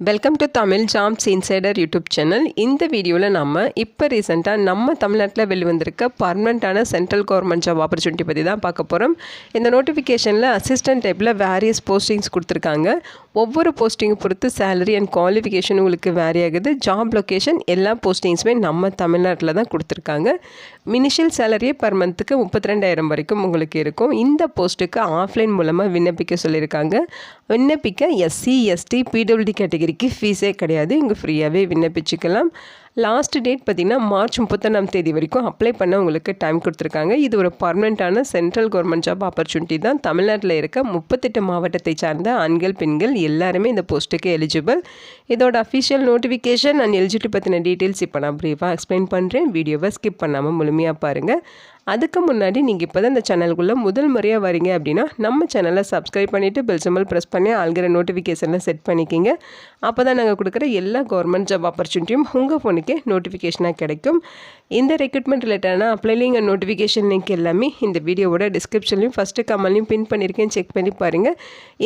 Welcome to Tamil jobs insider YouTube channel. இந்த வீடியோவில் நம்ம இப்போ ரீசெண்டாக நம்ம தமிழ்நாட்டில் வெளிவந்திருக்க பர்மனெண்ட்டான சென்ட்ரல் கவர்மெண்ட் ஜாப் ஆப்பர்ச்சுனிட்டி பற்றி தான் பார்க்க போகிறோம். இந்த நோட்டிஃபிகேஷனில் அசிஸ்டன்ட் டைப்பில் வேரியஸ் போஸ்டிங்ஸ் கொடுத்துருக்காங்க. ஒவ்வொரு போஸ்டிங்கை பொறுத்து சேலரி அண்ட் குவாலிஃபிகேஷன் உங்களுக்கு வேரி ஆகுது. ஜாப் லொக்கேஷன் எல்லா போஸ்டிங்ஸுமே நம்ம தமிழ்நாட்டில் தான் கொடுத்துருக்காங்க. இனிஷியல் சேலரியே பர் மந்த்துக்கு 32,000 வரைக்கும் உங்களுக்கு இருக்கும். இந்த போஸ்ட்டுக்கு ஆஃப்லைன் மூலமாக விண்ணப்பிக்க சொல்லியிருக்காங்க. விண்ணப்பிக்க எஸ்சி எஸ்டி பிடபிள்யூடி கேட்டகரிக்கு ஃபீஸே கிடையாது. இங்கே ஃப்ரீயாகவே விண்ணப்பிச்சுக்கலாம். லாஸ்ட் டேட் பார்த்திங்கன்னா மார்ச் 31 வரைக்கும் அப்ளை பண்ண உங்களுக்கு டைம் கொடுத்துருக்காங்க. இது ஒரு பர்மனெண்ட்டான சென்ட்ரல் கவர்மெண்ட் ஜாப் ஆப்பர்ச்சுனிட்டி தான். தமிழ்நாட்டில் இருக்க 38 மாவட்டத்தை சார்ந்த ஆண்கள் பெண்கள் எல்லாருமே இந்த போஸ்ட்டுக்கு எலிஜிபிள். இதோட அஃபிஷியல் நோட்டிஃபிகேஷன் அண்ட் எலிஜிபிலிட்டி பற்றின டீட்டெயில்ஸ் இப்போ நான் ப்ரீஃபாக எக்ஸ்பிளைன் பண்ணுறேன். வீடியோவை ஸ்கிப் பண்ணாமல் முழுமையாக பாருங்கள். அதுக்கு முன்னாடி நீங்கள் இப்போ தான் இந்த சேனலுக்குள்ளே முதல் முறையாக வரீங்க அப்படின்னா நம்ம சேனலை சப்ஸ்கிரைப் பண்ணிவிட்டு பெல் சிம்பல் ப்ரெஸ் பண்ணி ஆல்கிற நோட்டிஃபிகேஷனில் செட் பண்ணிக்கிங்க. அப்போ தான் நாங்கள் கொடுக்குற எல்லா கவர்மெண்ட் ஜாப் ஆப்பர்ச்சுனிட்டியும் உங்கள் ஃபோனுக்கே நோட்டிஃபிகேஷனாக கிடைக்கும். இந்த ரெக்ரூட்மெண்ட் ரிலேட்டடான apply link and notification link எல்லாமே இந்த வீடியோவோட டிஸ்கிரிப்ஷன்லையும் ஃபஸ்ட்டு கமெண்ட்லையும் பின் பண்ணியிருக்கேன். செக் பண்ணி பாருங்கள்.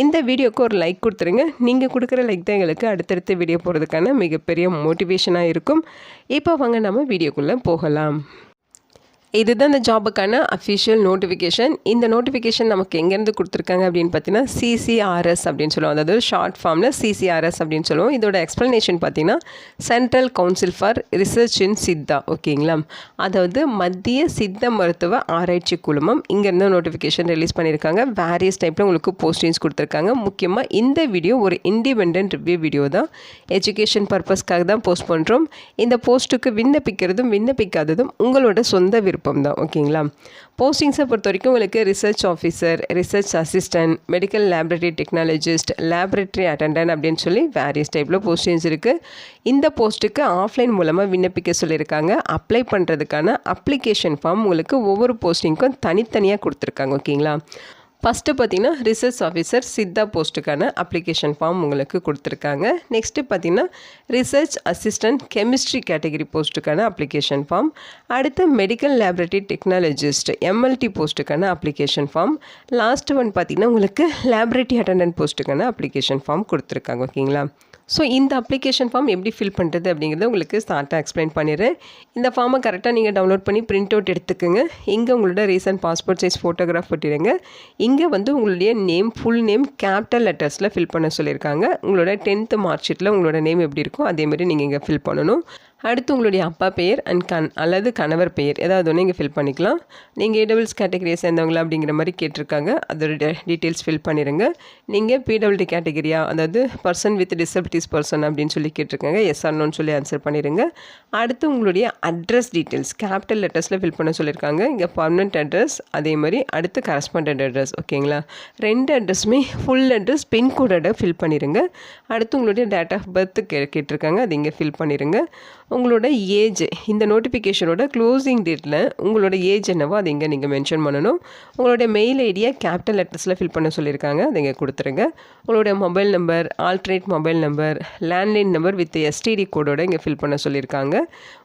இந்த வீடியோக்கு ஒரு லைக் கொடுத்துருங்க. நீங்கள் கொடுக்குற லைக் தான் எங்களுக்கு அடுத்தடுத்த வீடியோ போகிறதுக்கான மிகப்பெரிய மோட்டிவேஷனாக இருக்கும். இப்போ வாங்க நம்ம வீடியோக்குள்ளே போகலாம். இதுதான் இந்த ஜாபுக்கான அஃபிஷியல் நோட்டிஃபிகேஷன். இந்த நோட்டிஃபிகேஷன் நமக்கு எங்கேருந்து கொடுத்துருக்காங்க அப்படின்னு பார்த்தீங்கன்னா சிசிஆர்எஸ் அப்படின்னு சொல்லுவோம். அதாவது ஷார்ட் ஃபார்மில் சிசிஆர்எஸ் அப்படின்னு சொல்லுவோம். இதோட எக்ஸ்ப்ளனேஷன் பார்த்தீங்கன்னா சென்ட்ரல் கவுன்சில் ஃபார் ரிசர்ச் இன் சித்தா. ஓகேங்களா, அதாவது மத்திய சித்த மருத்துவ ஆராய்ச்சி குழுமம் இங்கேருந்து நோட்டிஃபிகேஷன் ரிலீஸ் பண்ணியிருக்காங்க. வேரியஸ் டைப்பில் உங்களுக்கு போஸ்டிங்ஸ் கொடுத்துருக்காங்க. முக்கியமாக இந்த வீடியோ ஒரு இண்டிபெண்டன்ட் ரிவ்யூ வீடியோ தான். எஜுகேஷன் பர்பஸ்க்காக தான் போஸ்ட் பண்ணுறோம். இந்த போஸ்ட்டுக்கு விண்ணப்பிக்கிறதும் விண்ணப்பிக்காததும் உங்களோட சொந்த விருப்பம் தான். ஓகேங்களா, போஸ்டிங்ஸை பொறுத்த வரைக்கும் உங்களுக்கு research officer, research assistant, medical laboratory technologist, laboratory attendant அப்படின்னு சொல்லி வேரியஸ் டைப்பில் போஸ்டிங்ஸ் இருக்குது. இந்த போஸ்ட்டுக்கு ஆஃப்லைன் மூலமாக விண்ணப்பிக்க சொல்லியிருக்காங்க. அப்ளை பண்ணுறதுக்கான அப்ளிகேஷன் ஃபார்ம் உங்களுக்கு ஒவ்வொரு போஸ்டிங்க்கும் தனித்தனியாக கொடுத்துருக்காங்க. ஓகேங்களா, ஃபஸ்ட்டு பார்த்திங்கன்னா ரிசர்ச் ஆஃபீஸர் சித்தா போஸ்ட்டுக்கான அப்ளிகேஷன் ஃபார்ம் உங்களுக்கு கொடுத்துருக்காங்க. நெக்ஸ்ட்டு பார்த்திங்கன்னா ரிசர்ச் அசிஸ்டன்ட் கெமிஸ்ட்ரி கேட்டகரி போஸ்ட்டுக்கான அப்ளிகேஷன் ஃபார்ம். அடுத்து மெடிக்கல் லேபரேட்டரி டெக்னாலஜிஸ்ட் எம்எல்டி போஸ்ட்டுக்கான அப்ளிகேஷன் ஃபார்ம். லாஸ்ட் ஒன் பார்த்திங்கன்னா உங்களுக்கு லேபரேட்டரி அட்டெண்டன்ட் போஸ்ட்டுக்கான அப்ளிகேஷன் ஃபார்ம் கொடுத்துருக்காங்க. ஓகேங்களா, ஸோ இந்த அப்ளிகேஷன் ஃபார்ம் எப்படி ஃபில் பண்ணுறது அப்படிங்கிறத உங்களுக்கு ஸ்டார்ட்டாக எக்ஸ்பிளைன் பண்ணிடுறேன். இந்த ஃபார்மை கரெக்டாக நீங்கள் டவுன்லோட் பண்ணி பிரிண்ட் அவுட் எடுத்துக்கோங்க. இங்கே உங்களோட ரீசன்ட் பாஸ்போர்ட் சைஸ் ஃபோட்டோகிராஃப் போட்டிடுங்க. இங்கே வந்து உங்களுடைய நேம் ஃபுல் நேம் கேபிட்டல் லெட்டர்ஸில் ஃபில் பண்ண சொல்லியிருக்காங்க. உங்களோட 10th மார்க் ஷீட்டில் உங்களோட நேம் எப்படி இருக்கோ அதேமாதிரி நீங்கள் இங்கே ஃபில் பண்ணணும். அடுத்து உங்களுடைய அப்பா பெயர் அண்ட் அல்லது கணவர் பெயர் ஏதாவது ஒன்று இங்கே ஃபில் பண்ணிக்கலாம். நீங்கள் ஏடபிள்ஸ் கேட்டகரியை சேர்ந்தவங்களா அப்படிங்கிற மாதிரி கேட்டிருக்காங்க. அதோட டீட்டெயில்ஸ் ஃபில் பண்ணிடுங்க. நீங்கள் பிடபிள்யூடி கேட்டகரியா, அதாவது பர்சன் வித் டிசபிலிட்டிஸ் பர்சன் அப்படின்னு சொல்லி கேட்டிருக்காங்க. எஸ் ஆர் நோன்னு சொல்லி ஆன்சர் பண்ணிடுங்க. அடுத்து உங்களுடைய அட்ரஸ் டீட்டெயில்ஸ் கேபிட்டல் லெட்டர்ஸில் ஃபில் பண்ண சொல்லியிருக்காங்க. இங்கே பர்மனெண்ட் அட்ரஸ், அதே மாதிரி அடுத்து கரஸ்பாண்டன்ட் அட்ரஸ். ஓகேங்களா, 2 அட்ரஸுமே ஃபுல் அட்ரஸ் பின்கோடோட ஃபில் பண்ணிடுங்க. அடுத்து உங்களுடைய டேட் ஆஃப் பர்த் கேட்டிருக்காங்க. அது இங்கே ஃபில் பண்ணிடுங்க. உங்களோட ஏஜ், இந்த நோட்டிஃபிகேஷனோட க்ளோசிங் டேட்டில் உங்களோட ஏஜ் என்னவோ அதை இங்கே நீங்கள் மென்ஷன் பண்ணணும். உங்களோட மெயில் ஐடியை கேபிட்டல் லெட்டர்ஸில் ஃபில் பண்ண சொல்லியிருக்காங்க. அதை இங்கே கொடுத்துருங்க. உங்களோட mobile number, alternate mobile number, landline number with STD கோடோட இங்கே ஃபில் பண்ண சொல்லியிருக்காங்க.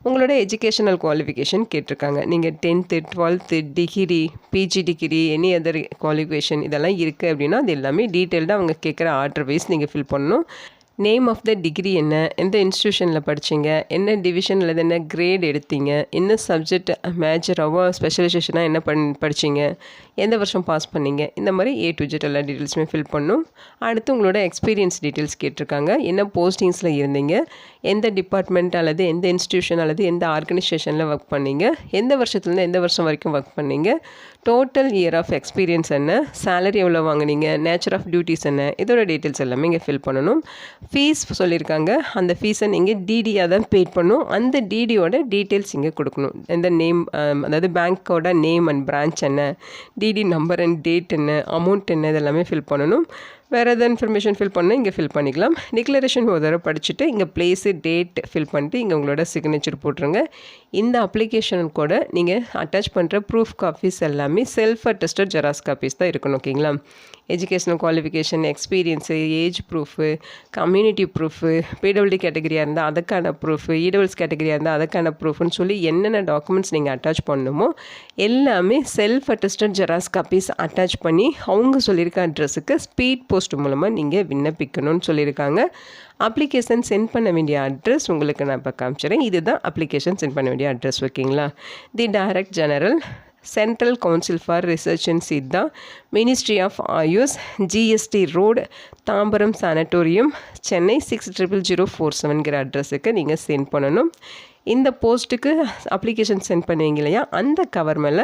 உங்களோட எஜுகேஷனல் குவாலிஃபிகேஷன் கேட்டிருக்காங்க. நீங்கள் 10th 12th degree, PG degree, any other qualification இதெல்லாம் இருக்குது அப்படின்னா அது எல்லாமே டீட்டெயில்டாக அவங்க கேட்குற ஆர்டர் வைஸ் நீங்கள் ஃபில் பண்ணணும். நேம் ஆஃப் த டிகிரி என்ன, எந்த இன்ஸ்டியூஷனில் படித்தீங்க, என்ன டிவிஷனில் என்ன கிரேட் எடுத்தீங்க, என்ன சப்ஜெக்ட் மேஜராகவோ ஸ்பெஷலைசேஷனாக என்ன படித்தீங்க, எந்த வருஷம் பாஸ் பண்ணீங்க, இந்த மாதிரி A to Z எல்லா டீட்டெயில்ஸுமே ஃபில் பண்ணணும். அடுத்து உங்களோட எக்ஸ்பீரியன்ஸ் டீட்டெயில்ஸ் கேட்டிருக்காங்க. என்ன போஸ்டிங்ஸில் இருந்தீங்க, எந்த டிபார்ட்மெண்ட் அல்லது எந்த இன்ஸ்டியூஷன் அல்லது எந்த ஆர்கனைசேஷனில் ஒர்க் பண்ணீங்க, எந்த வருஷத்துலேருந்து எந்த வருஷம் வரைக்கும் ஒர்க் பண்ணீங்க, டோட்டல் இயர் ஆஃப் எக்ஸ்பீரியன்ஸ் என்ன, சேலரி எவ்வளோ வாங்குனீங்க, நேச்சர் ஆஃப் டியூட்டிஸ் என்ன, இதோட டீட்டெயில்ஸ் எல்லாமே இங்கே ஃபில் பண்ணணும். ஃபீஸ் சொல்லியிருக்காங்க. அந்த ஃபீஸை நீங்கள் டிடியாக தான் பே பண்ணணும். அந்த டிடியோட டீட்டெயில்ஸ் இங்கே கொடுக்கணும். எந்த நேம், அதாவது பேங்க்கோட நேம் அண்ட் பிரான்ச் என்ன, டிடி நம்பர் அண்ட் டேட் என்ன, அமௌண்ட் என்ன, இதெல்லாமே ஃபில் பண்ணணும். வேறு எதாவது இன்ஃபர்மேஷன் ஃபில் பண்ணால் இங்கே ஃபில் பண்ணிக்கலாம். டிக்ளரேஷன் ஒரு தடவை படிச்சுட்டு இங்கே பிளேஸு டேட் ஃபில் பண்ணிட்டு இங்கே உங்களோட சிக்னேச்சர் போட்டுருங்க. இந்த அப்ளிகேஷன் கூட நீங்கள் அட்டாச் பண்ணுற ப்ரூஃப் காப்பீஸ் எல்லாமே செல்ஃப் அட்டஸ்டட் ஜெராக்ஸ் காப்பீஸ் தான் இருக்கணும். ஓகேங்களா, educational qualification, experience, age proof, community proof, PWD கேட்டகரியாக இருந்தால் அதுக்கான ப்ரூஃபு, இடபிள்ஸ் கேட்டகரியாக இருந்தால் அதுக்கான ப்ரூஃப்னு சொல்லி என்னென்ன டாக்குமெண்ட்ஸ் நீங்கள் அட்டாச் பண்ணணுமோ எல்லாமே self attested Xerox copies attach பண்ணி அவங்க சொல்லியிருக்க அட்ரஸுக்கு ஸ்பீட் போஸ்ட் மூலமாக நீங்கள் விண்ணப்பிக்கணும்னு சொல்லியிருக்காங்க. அப்ளிகேஷன் சென்ட் பண்ண வேண்டிய அட்ரஸ் உங்களுக்கு நான் இப்போ காமிச்சிடுறேன். இதுதான் அப்ளிகேஷன் சென்ட் பண்ண வேண்டிய அட்ரஸ், ஓகேங்களா. The director general, central council for research and Siddha, ministry of AYUSH, GST road, Tambaram sanatorium, Chennai 600047 அட்ரஸுக்கு நீங்கள் சென்ட் பண்ணணும். இந்த போஸ்ட்டுக்கு அப்ளிகேஷன் சென்ட் பண்ணுவீங்க இல்லையா, அந்த கவர் மேலே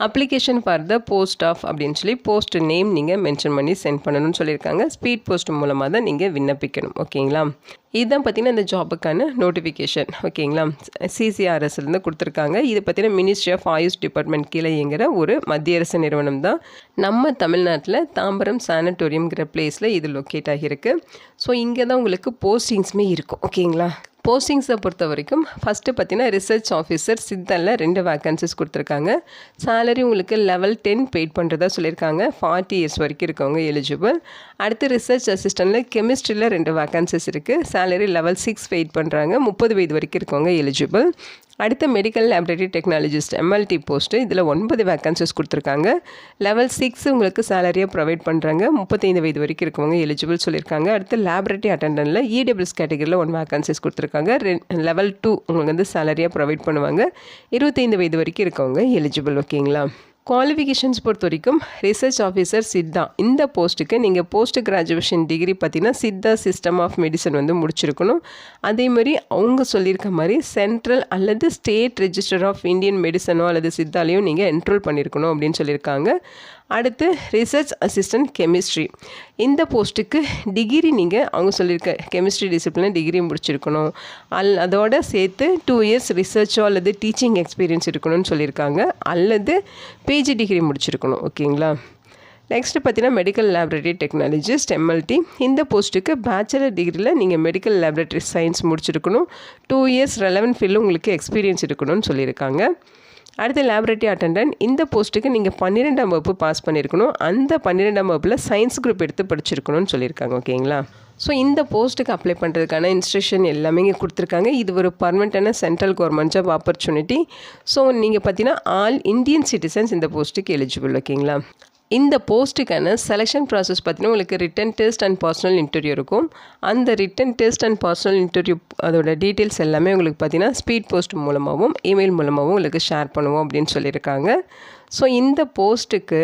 application for the post of அப்படின்னு சொல்லி போஸ்ட் நேம் நீங்கள் மென்ஷன் பண்ணி சென்ட் பண்ணணும்னு சொல்லியிருக்காங்க. ஸ்பீட் போஸ்ட் மூலமாக தான் நீங்கள் விண்ணப்பிக்கணும், ஓகேங்களா. இதுதான் பார்த்தீங்கன்னா இந்த ஜாபுக்கான நோட்டிஃபிகேஷன், ஓகேங்களா. சிசிஆர்எஸ்லேருந்து கொடுத்துருக்காங்க. இது பார்த்தீங்கன்னா மினிஸ்ட்ரி ஆஃப் ஆயுஷ் டிபார்ட்மெண்ட் கீழே இயங்குகிற ஒரு மத்திய அரசு நிறுவனம் தான். நம்ம தமிழ்நாட்டில் தாம்பரம் சானட்டோரியம்ங்கிற பிளேஸில் இது லொக்கேட் ஆகியிருக்கு. ஸோ இங்கே தான் உங்களுக்கு போஸ்டிங்ஸுமே இருக்கும், ஓகேங்களா. போஸ்டிங்ஸை பொறுத்த வரைக்கும் ஃபஸ்ட்டு பார்த்தீங்கன்னா ரிசர்ச் ஆஃபீஸர் சித்தனில் 2 வேக்கன்சிஸ் கொடுத்துருக்காங்க. சேலரி உங்களுக்கு லெவல் 10 பெய்ட் பண்ணுறதா சொல்லியிருக்காங்க. 40 இயர்ஸ் வரைக்கும் இருக்கவங்க எலிஜிபிள். அடுத்து ரிசர்ச் அசிஸ்டண்ட்டில் கெமிஸ்ட்ரியில் 2 வேக்கன்சிஸ் இருக்குது. சேலரி லெவல் 6 பெய்ட் பண்ணுறாங்க. 30 வயது வரைக்கும் இருக்கவங்க எலிஜிபிள். அடுத்த medical laboratory technologist MLD post, இதில் 9 வேக்கன்சிஸ் கொடுத்துருக்காங்க. லெவல் 6 உங்களுக்கு சேலரியாக ப்ரொவைட் பண்ணுறாங்க. 35 வயது வரைக்கும் இருக்கவங்க எலிஜிபிள் சொல்லியிருக்காங்க. அடுத்து லேபரேட்டரி அட்டெண்டன்ட்டில் இடபிள்ஸ் கேட்டகரியில் 1 வேக்கன்சிஸ் கொடுத்துருக்காங்க. லெவல் 2 உங்களுக்கு வந்து சேலரியாக ப்ரொவைட் பண்ணுவாங்க. 25 வயது வரைக்கும் இருக்கவங்க எலிஜிபிள், ஓகேங்களா. குவாலிஃபிகேஷன்ஸ் பொறுத்த வரைக்கும் ரிசர்ச் ஆஃபீஸர் சித்தா இந்த போஸ்ட்டுக்கு நீங்கள் போஸ்ட் கிராஜுவேஷன் டிகிரி பார்த்தீங்கன்னா சித்தா சிஸ்டம் ஆஃப் மெடிசன் வந்து முடிச்சிருக்கணும். அதே மாதிரி அவங்க சொல்லியிருக்க மாதிரி சென்ட்ரல் அல்லது ஸ்டேட் ரெஜிஸ்டர் ஆஃப் இந்தியன் மெடிசனோ அல்லது சித்தாலையோ நீங்கள் என்ரோல் பண்ணியிருக்கணும் அப்படின்னு சொல்லியிருக்காங்க. அடுத்து ரிசர்ச் அசிஸ்டன்ட் கெமிஸ்ட்ரி இந்த போஸ்ட்டுக்கு டிகிரி நீங்கள் அவங்க சொல்லியிருக்க கெமிஸ்ட்ரி டிசிப்ளின் டிகிரி முடிச்சிருக்கணும். அதோட சேர்த்து 2 இயர்ஸ் ரிசர்ச்சோ அல்லது டீச்சிங் எக்ஸ்பீரியன்ஸ் இருக்கணும்னு சொல்லியிருக்காங்க. அல்லது பிஜி டிகிரி முடிச்சிருக்கணும், ஓகேங்களா. நெக்ஸ்ட்டு பார்த்தீங்கன்னா மெடிக்கல் லேபரேட்டரி டெக்னாலஜிஸ்ட் எம்எல்டி இந்த போஸ்ட்டுக்கு பேச்சுலர் டிகிரியில் நீங்கள் மெடிக்கல் லேபரேட்டரி சயின்ஸ் முடிச்சிருக்கணும். 2 இயர்ஸ் ரெலவென்ட் ஃபீல்டில் உங்களுக்கு எக்ஸ்பீரியன்ஸ் இருக்கணும்னு சொல்லியிருக்காங்க. அடுத்து லேபரேட்டரி அட்டெண்டன்ட் இந்த போஸ்ட்டுக்கு நீங்கள் 12ஆம் வகுப்பு பாஸ் பண்ணியிருக்கணும். அந்த 12ஆம் வகுப்பில் சயின்ஸ் குரூப் எடுத்து படிச்சிருக்கணும்னு சொல்லியிருக்காங்க, ஓகேங்களா. ஸோ இந்த போஸ்ட்டுக்கு அப்ளை பண்ணுறதுக்கான இன்ஸ்ட்ரக்ஷன் எல்லாமே இங்கே கொடுத்துருக்காங்க. இது ஒரு பர்மனெண்ட்டான central government job opportunity. So நீங்கள் பார்த்தீங்கன்னா ஆல் இந்தியன் சிட்டிசன்ஸ் இந்த போஸ்ட்டுக்கு எலிஜிபிள், ஓகேங்களா. இந்த போஸ்ட்டுக்கான செலெக்ஷன் ப்ராசஸ் பார்த்தீங்கன்னா உங்களுக்கு written test and personal interview இருக்கும். அந்த written test and personal interview அதோட டீட்டெயில்ஸ் எல்லாமே உங்களுக்கு பார்த்தீங்கன்னா ஸ்பீட் போஸ்ட் மூலமாகவும் இமெயில் மூலமாகவும் உங்களுக்கு ஷேர் பண்ணுவோம் அப்படின்னு சொல்லியிருக்காங்க. ஸோ இந்த போஸ்ட்டுக்கு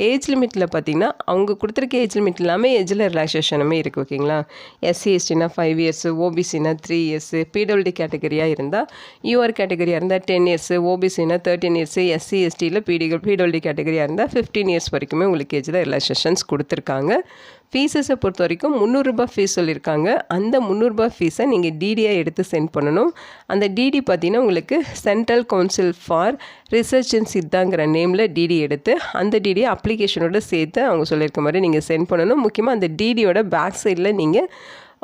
ஏஜ் லிமிட்டில் பார்த்திங்கன்னா அவங்க கொடுத்துருக்க ஏஜ் லிமிட் இல்லாமல் ஏஜில் ரிலாக்ஸேஷனுமே இருக்குது, ஓகேங்களா. எஸ்சி எஸ்டினா 5 இயர்ஸு, ஓபிசினா 3 இயர்ஸு, பிடபிள்யூடி கேட்டகரியாக இருந்தால், யூஆர் கேட்டகரியாக இருந்தால் 10 இயர்ஸு, ஓபிசினா 13 இயர்ஸு, எஸ்சி எஸ்டியில் பிடபிள்யூடி கேட்டகரியாக இருந்தால் 15 இயர்ஸ் வரைக்குமே உங்களுக்கு ஏஜில் ரிலாக்ஸேஷன்ஸ் கொடுத்துருக்காங்க. ஃபீஸஸை பொறுத்த வரைக்கும் ₹300 ஃபீஸ் சொல்லியிருக்காங்க. அந்த ₹300 ஃபீஸை நீங்கள் டிடியாக எடுத்து சென்ட் பண்ணணும். அந்த டிடி பார்த்தீங்கன்னா உங்களுக்கு central council for research and சித்தாங்கிற நேமில் டிடி எடுத்து அந்த டிடியை அப்ளிகேஷனோட சேர்த்து அவங்க சொல்லியிருக்க மாதிரி நீங்கள் சென்ட் பண்ணணும். முக்கியமாக அந்த டிடியோட பேக் சைடில் நீங்கள்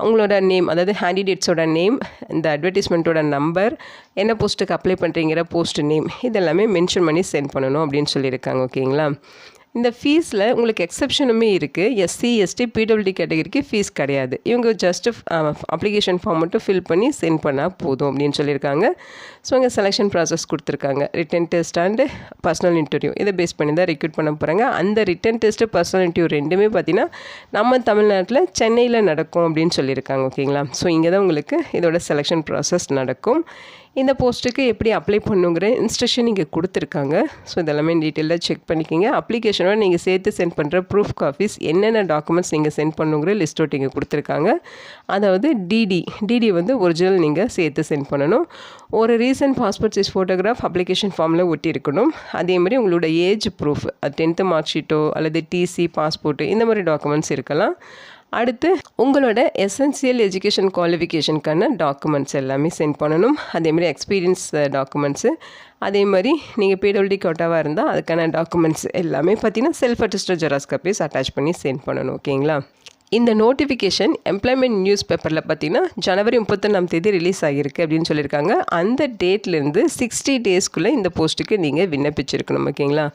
உங்களோட நேம், அதாவது கேண்டிடேட்ஸோட நேம், இந்த அட்வர்டைஸ்மெண்ட்டோட நம்பர், என்ன போஸ்ட்டுக்கு அப்ளை பண்ணுறீங்கிற போஸ்ட் நேம் இதெல்லாமே மென்ஷன் பண்ணி சென்ட் பண்ணணும் அப்படின்னு சொல்லியிருக்காங்க, ஓகேங்களா. இந்த ஃபீஸில் உங்களுக்கு எக்ஸப்ஷனுமே இருக்குது. எஸ்சி எஸ்டி பிடபிள்யூடி கேட்டகரிக்கு ஃபீஸ் கிடையாது. இவங்க ஜஸ்ட்டு அப்ளிகேஷன் ஃபார்ம் மட்டும் ஃபில் பண்ணி சென்ட் பண்ணால் போதும் அப்படின்னு சொல்லியிருக்காங்க. ஸோ இங்கே செலெக்ஷன் ப்ராசஸ் கொடுத்துருக்காங்க. Written test and personal interview இதை பேஸ் பண்ணி தான் ரெக்ரூட் பண்ண போகிறாங்க. அந்த ரிட்டன் டெஸ்ட்டு பர்சனல் இன்டர்வியூ ரெண்டுமே பார்த்திங்கன்னா நம்ம தமிழ்நாட்டில் சென்னையில் நடக்கும் அப்படின்னு சொல்லியிருக்காங்க, ஓகேங்களா. ஸோ இங்கே தான் உங்களுக்கு இதோட செலெக்ஷன் ப்ராசஸ் நடக்கும். இந்த போஸ்ட்டுக்கு எப்படி அப்ளை பண்ணுங்கிற இன்ஸ்ட்ரக்ஷன் இங்கே கொடுத்துருக்காங்க. ஸோ இதெல்லாமே டீட்டெயிலாக செக் பண்ணிக்கோங்க. அப்ளிகேஷனோட நீங்கள் சேர்த்து சென்ட் பண்ணுற ப்ரூஃப் காப்பீஸ் என்னென்ன டாக்குமெண்ட்ஸ் நீங்கள் சென்ட் பண்ணுங்கிற லிஸ்ட் அவுட் இங்கே கொடுத்துருக்காங்க. அதாவது டிடி வந்து ஒரிஜினல் நீங்கள் சேர்த்து சென்ட் பண்ணணும். ஒரு recent passport size photograph application ஃபார்மில் ஒட்டி இருக்கணும். அதேமாதிரி உங்களோட ஏஜ் ப்ரூஃப், அது 10th மார்க் ஷீட்டோ அல்லது டிசி, பாஸ்போர்ட்டு இந்த மாதிரி டாக்குமெண்ட்ஸ் இருக்கலாம். அடுத்து உங்களோட எசென்சியல் எஜுகேஷன் குவாலிஃபிகேஷனுக்கான டாக்குமெண்ட்ஸ் எல்லாமே சென்ட் பண்ணணும். அதேமாதிரி எக்ஸ்பீரியன்ஸ் டாக்குமெண்ட்ஸு, அதே மாதிரி நீங்கள் பிடபிள்யூடி கோட்டாவாக இருந்தால் அதுக்கான டாக்குமெண்ட்ஸ் எல்லாமே பார்த்தீங்கன்னா self attested Xerox copies attach பண்ணி சென்ட் பண்ணணும், ஓகேங்களா. இந்த நோட்டிஃபிகேஷன் எம்ப்ளாய்மெண்ட் நியூஸ் பேப்பரில் பார்த்தீங்கன்னா ஜனவரி 31ஆம் தேதி ரிலீஸ் ஆகியிருக்கு அப்படின்னு சொல்லியிருக்காங்க. அந்த டேட்லேருந்து 60 டேஸ்க்குள்ளே இந்த போஸ்ட்டுக்கு நீங்கள் விண்ணப்பிச்சிருக்கணும். ஓகேங்களா?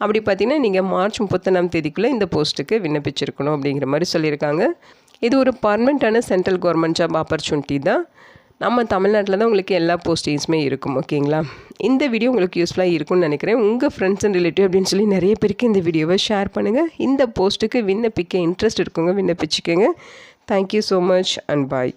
அப்படி பார்த்தீங்கன்னா நீங்கள் மார்ச் 31ஆம் தேதிக்குள்ளே இந்த போஸ்ட்டுக்கு விண்ணப்பிச்சிருக்கணும் அப்படிங்கிற மாதிரி சொல்லியிருக்காங்க. இது ஒரு பர்மனெண்ட்டான சென்ட்ரல் கவர்மெண்ட் ஜாப் ஆப்பர்ச்சுனிட்டி தான். நம்ம தமிழ்நாட்டில் தான் உங்களுக்கு எல்லா போஸ்டிங்ஸுமே இருக்கும். ஓகேங்களா? இந்த வீடியோ உங்களுக்கு யூஸ்ஃபுல்லாக இருக்கும்னு நினைக்கிறேன். உங்கள் ஃப்ரெண்ட்ஸ் அண்ட் ரிலேட்டிவ் அப்படின்னு சொல்லி நிறைய பேருக்கு இந்த வீடியோவை ஷேர் பண்ணுங்கள். இந்த போஸ்ட்டுக்கு விண்ணப்பிக்க இன்ட்ரெஸ்ட் இருக்குங்க, விண்ணப்பிச்சுக்கோங்க. Thank you so much and bye.